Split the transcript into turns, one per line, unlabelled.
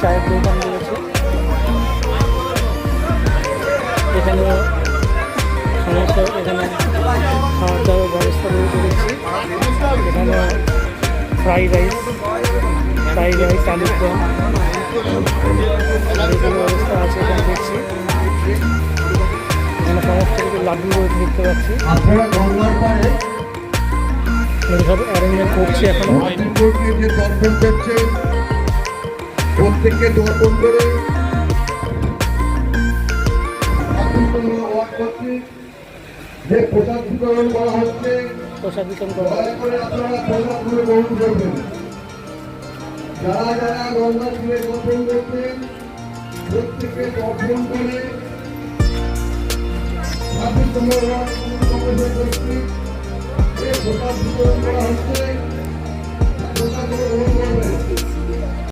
চায়ের দোকান রয়েছে। এখানে সমস্ত এখানে খাওয়ার দাওয়ার ব্যবস্থা রয়েছে দেখছি। এখানে ফ্রাইড রাইস, আলুর দম এগুলো ব্যবস্থা আছে এখানে দেখছি। এখানে সমস্ত কিছু লাড্ডু রয়েছে দেখতে পাচ্ছি। সব অ্যারেঞ্জমেন্ট করছি এখনো।
প্রত্যেককে দর্পণ করে যে প্রসাদ বিতরণ করা হচ্ছে,
প্রসাদ বিতরণ করা
দয়া করে আপনারা প্রসাদগুলো গ্রহণ করবেন। যারা যারা গঙ্গা তীরে দর্পণ করছেন প্রত্যেককে দর্পণ করে প্রসাদ বিতরণ করা হচ্ছে। প্রসাদগুলো গ্রহণ করবেন।